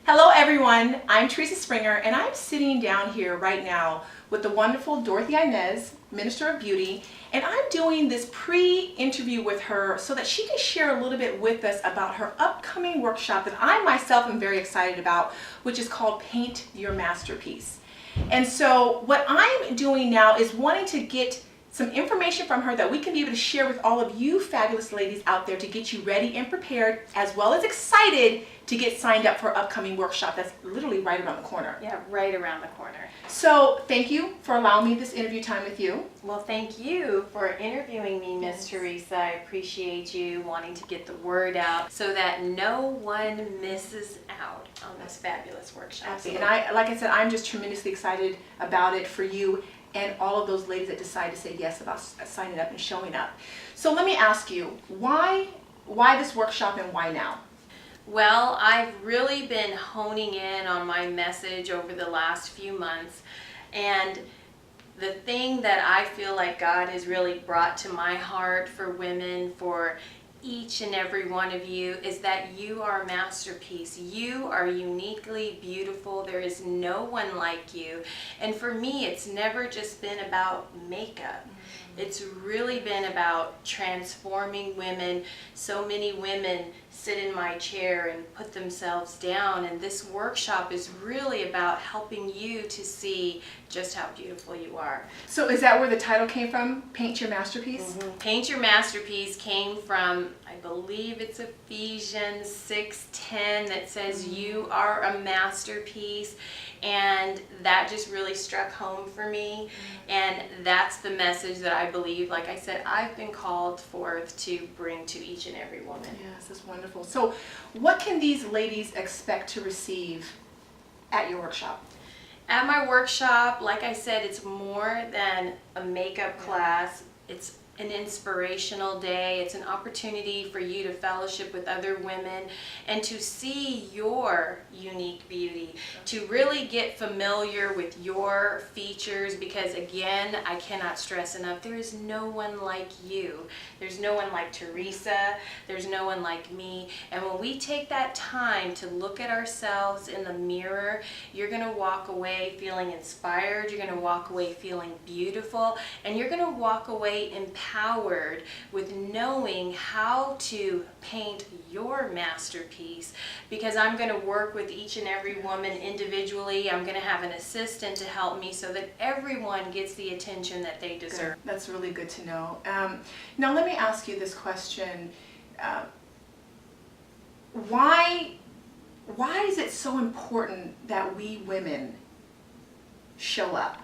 Hello everyone, I'm Teresa Springer and I'm sitting down here right now with the wonderful DorothyInez, Minister of Beauty, and I'm doing this pre-interview with her so that she can share a little bit with us about her upcoming workshop that I myself am very excited about, which is called Paint Your Masterpiece. And so what I'm doing now is wanting to get some information from her that we can be able to share with all of you fabulous ladies out there to get you ready and prepared, as well as excited to get signed up for our upcoming workshop that's literally right around the corner. Yeah, right around the corner. So thank you for allowing me this interview time with you. Well, thank you for interviewing me, Miss Teresa. I appreciate you wanting to get the word out so that no one misses out on this fabulous workshop. Absolutely. And like I said, I'm just tremendously excited about it for you and all of those ladies that decide to say yes about signing up and showing up. So let me ask you, why this workshop and why now? Well, I've really been honing in on my message over the last few months, and the thing that I feel like God has really brought to my heart for women, for each and every one of you, is that you are a masterpiece. You are uniquely beautiful. There is no one like you. And for me, it's never just been about makeup. It's really been about transforming women. So many women sit in my chair and put themselves down, and this workshop is really about helping you to see just how beautiful you are. So is that where the title came from, Paint Your Masterpiece? Mm-hmm. Paint Your Masterpiece came from, I believe it's Ephesians 6:10 that says you are a masterpiece, and that just really struck home for me. And that's the message that I believe, like I said, I've been called forth to bring to each and every woman. Yes, that's wonderful. So what can these ladies expect to receive at your workshop? At my workshop, like I said, it's more than a makeup class. It's an inspirational day. It's an opportunity for you to fellowship with other women and to see your unique beauty, to really get familiar with your features, because again, I cannot stress enough, there is no one like you. There's no one like Teresa. There's no one like me. And when we take that time to look at ourselves in the mirror, you're going to walk away feeling inspired. You're going to walk away feeling beautiful, and you're going to walk away empowered with knowing how to paint your masterpiece, because I'm going to work with each and every woman individually. I'm going to have an assistant to help me so that everyone gets the attention that they deserve. Good. That's really good to know. Now let me ask you this question. Why is it so important that we women show up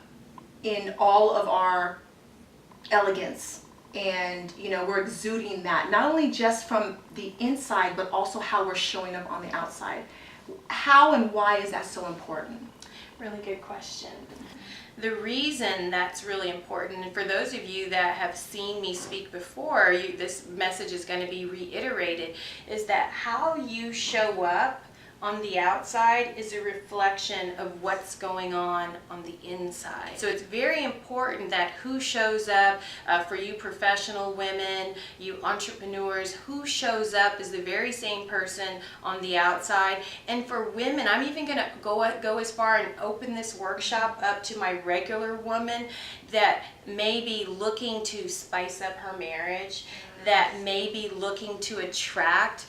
in all of our elegance? And we're exuding that, not only just from the inside, but also how we're showing up on the outside. How and why is that so important? Really good question. The reason that's really important, and for those of you that have seen me speak before, this message is going to be reiterated, is that how you show up on the outside is a reflection of what's going on the inside. So it's very important that who shows up, for you professional women, you entrepreneurs, who shows up is the very same person on the outside. And for women, I'm even going to go as far and open this workshop up to my regular woman that may be looking to spice up her marriage, that may be looking to attract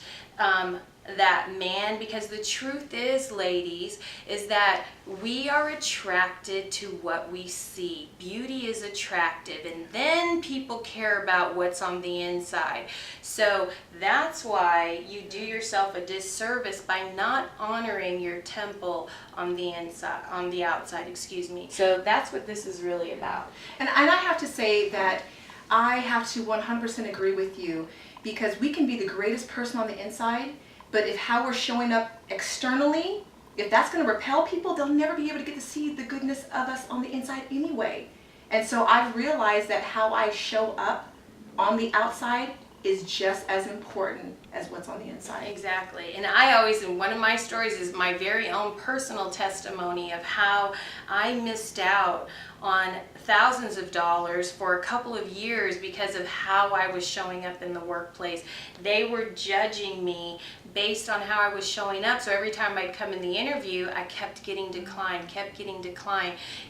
that man, because the truth is, ladies, is that we are attracted to what we see. Beauty is attractive, and then people care about what's on the inside. So that's why you do yourself a disservice by not honoring your temple on the inside, on the outside, excuse me. So that's what this is really about. And I have to say that I have to 100% agree with you, because we can be the greatest person on the inside, but if how we're showing up externally, if that's going to repel people, they'll never be able to get to see the goodness of us on the inside anyway. And so I've realized that how I show up on the outside is just as important as what's on the inside. Exactly. And I always, and one of my stories is my very own personal testimony of how I missed out on thousands of dollars for a couple of years because of how I was showing up in the workplace. They were judging me based on how I was showing up. So every time I'd come in the interview, I kept getting declined.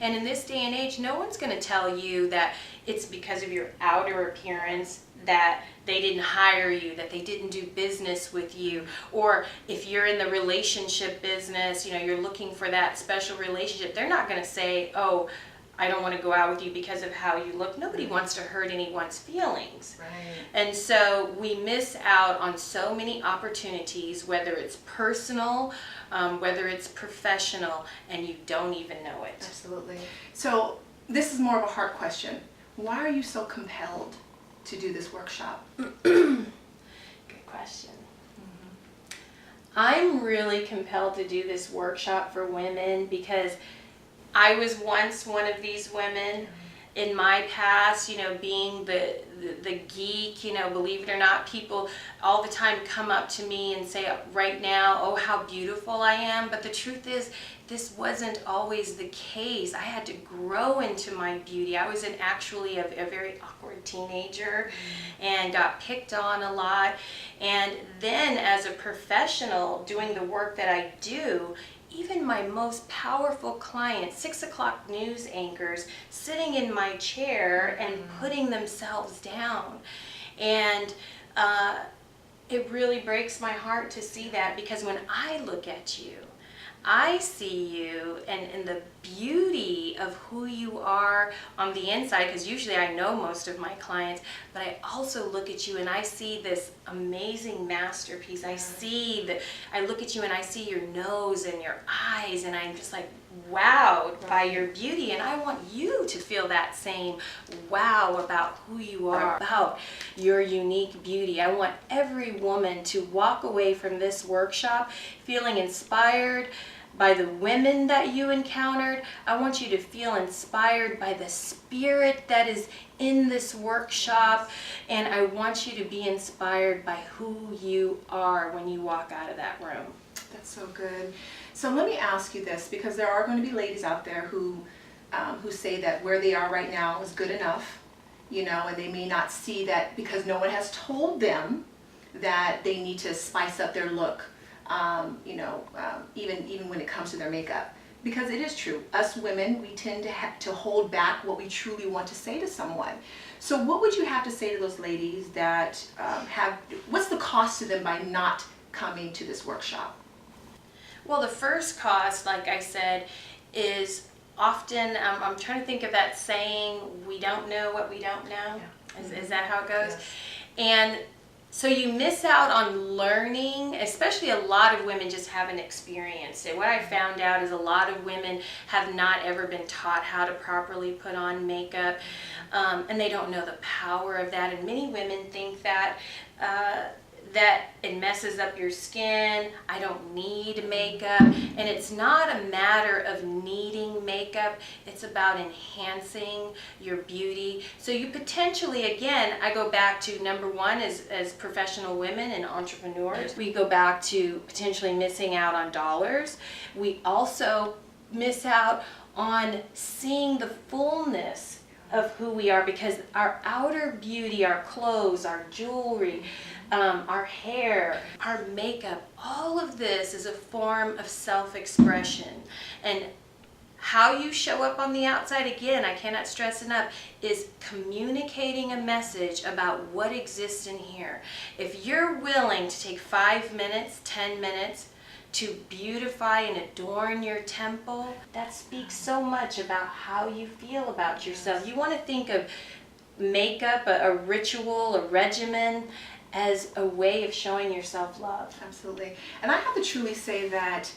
And in this day and age, no one's going to tell you that it's because of your outer appearance that they didn't hire you, that they didn't do business with you. Or if you're in the relationship business, you're looking for that special relationship, they're not going to say, oh, I don't want to go out with you because of how you look. Nobody wants to hurt anyone's feelings. Right. And so we miss out on so many opportunities, whether it's personal, whether it's professional, and you don't even know it. Absolutely. So this is more of a heart question. Why are you so compelled to do this workshop? Good question. I'm really compelled to do this workshop for women because I was once one of these women in my past, being the geek, believe it or not, people all the time come up to me and say right now, oh, how beautiful I am. But the truth is, this wasn't always the case. I had to grow into my beauty. I was actually a very awkward teenager and got picked on a lot. And then as a professional doing the work that I do, even my most powerful clients, 6 o'clock news anchors, sitting in my chair and putting themselves down. And it really breaks my heart to see that, because when I look at you, I see you and the beauty of who you are on the inside, because usually I know most of my clients, but I also look at you and I see this amazing masterpiece. I look at you and I see your nose and your eyes, and I'm just like wowed by your beauty, and I want you to feel that same wow about who you are, about your unique beauty. I want every woman to walk away from this workshop feeling inspired by the women that you encountered. I want you to feel inspired by the spirit that is in this workshop, and I want you to be inspired by who you are when you walk out of that room. That's so good. So let me ask you this, because there are going to be ladies out there who say that where they are right now is good enough, and they may not see that because no one has told them that they need to spice up their look, even when it comes to their makeup. Because it is true, us women, we tend to hold back what we truly want to say to someone. So what would you have to say to those ladies that what's the cost to them by not coming to this workshop? Well, the first cost, like I said, is often, I'm trying to think of that saying, we don't know what we don't know. Yeah. Is that how it goes? Yes. And so you miss out on learning, especially a lot of women just haven't experienced it. What I found out is a lot of women have not ever been taught how to properly put on makeup, and they don't know the power of that. And many women think that it messes up your skin. I don't need makeup. And it's not a matter of needing makeup. It's about enhancing your beauty. So you potentially, again, I go back to number one as professional women and entrepreneurs. We go back to potentially missing out on dollars. We also miss out on seeing the fullness of who we are, because our outer beauty, our clothes, our jewelry, our hair, our makeup, all of this is a form of self-expression. And how you show up on the outside, again, I cannot stress enough, is communicating a message about what exists in here. If you're willing to take 5 minutes, 10 minutes, to beautify and adorn your temple, that speaks so much about how you feel about yourself. You want to think of makeup, a ritual, a regimen, as a way of showing yourself love. Absolutely. And I have to truly say that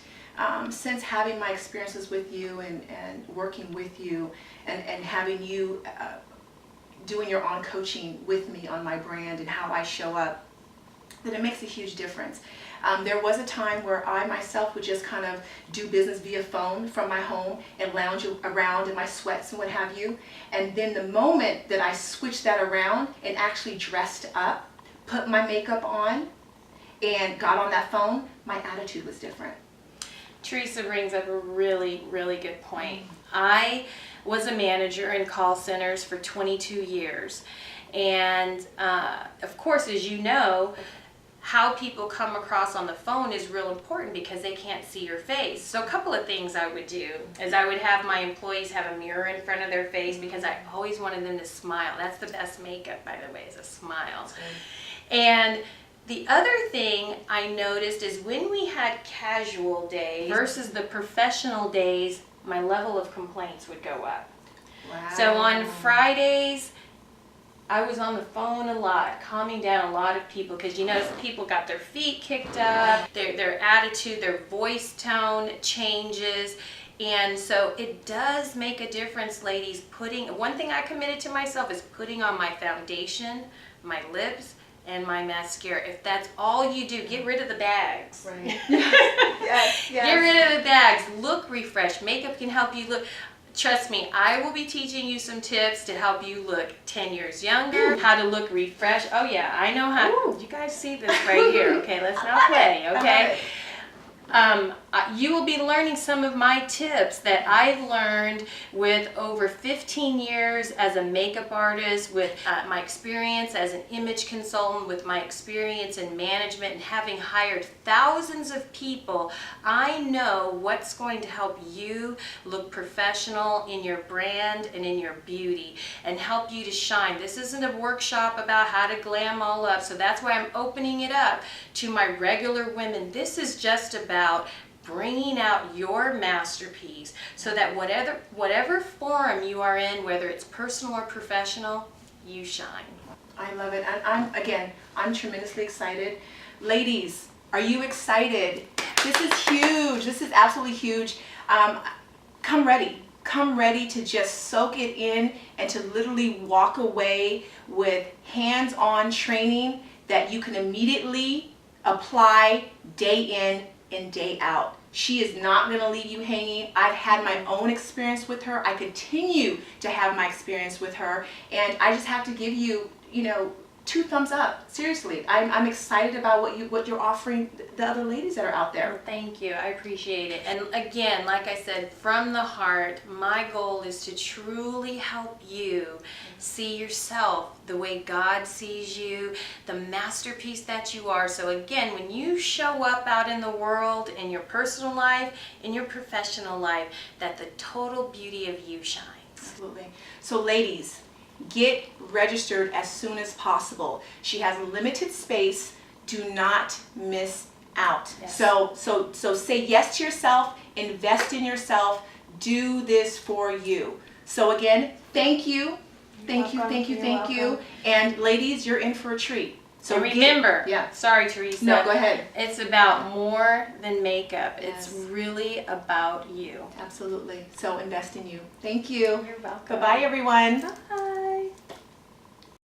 since having my experiences with you and working with you and having you doing your own coaching with me on my brand and how I show up, that it makes a huge difference. There was a time where I myself would just kind of do business via phone from my home and lounge around in my sweats and what have you. And then the moment that I switched that around and actually dressed up, put my makeup on and got on that phone, my attitude was different. Teresa brings up a really, really good point. I was a manager in call centers for 22 years. And of course, as you know, how people come across on the phone is real important because they can't see your face. So a couple of things I would do is I would have my employees have a mirror in front of their face because I always wanted them to smile. That's the best makeup, by the way, is a smile. And the other thing I noticed is when we had casual days versus the professional days, my level of complaints would go up. Wow. So on Fridays, I was on the phone a lot, calming down a lot of people because you notice people got their feet kicked up, their attitude, their voice tone changes. And so it does make a difference, ladies. One thing I committed to myself is putting on my foundation, my lips, and my mascara. If that's all you do, get rid of the bags. Right. Yes, yes. Get rid of the bags. Look refreshed. Makeup can help you look. Trust me, I will be teaching you some tips to help you look 10 years younger, how to look refreshed. Oh yeah, I know how. Ooh. You guys see this right here. Okay, let's not play, okay? You will be learning some of my tips that I've learned with over 15 years as a makeup artist, with my experience as an image consultant, with my experience in management and having hired thousands of people. I know what's going to help you look professional in your brand and in your beauty and help you to shine. This isn't a workshop about how to glam all up, so that's why I'm opening it up to my regular women. This is just about bringing out your masterpiece so that whatever forum you are in, whether it's personal or professional, you shine. I love it. And I'm tremendously excited. Ladies, are you excited? This is huge. This is absolutely huge. Come ready. Come ready to just soak it in and to literally walk away with hands-on training that you can immediately apply day in and day out. She is not going to leave you hanging. I've had my own experience with her. I continue to have my experience with her, and I just have to give you, 2 thumbs up. Seriously, I'm excited about what you're offering the other ladies that are out there. Well, thank you. I appreciate it. And again, like I said, from the heart, my goal is to truly help you see yourself the way God sees you, the masterpiece that you are. So again, when you show up out in the world, in your personal life, in your professional life, that the total beauty of you shines. Absolutely. So ladies, get registered as soon as possible. She has a limited space. Do not miss out. Yes. So say yes to yourself, invest in yourself, do this for you. So again, thank you. Thank you. And ladies, you're in for a treat. So remember, yeah. Sorry, Teresa. No, go ahead. It's about more than makeup. Yes. It's really about you. Absolutely. So invest in you. Thank you. You're welcome. Bye-bye, everyone.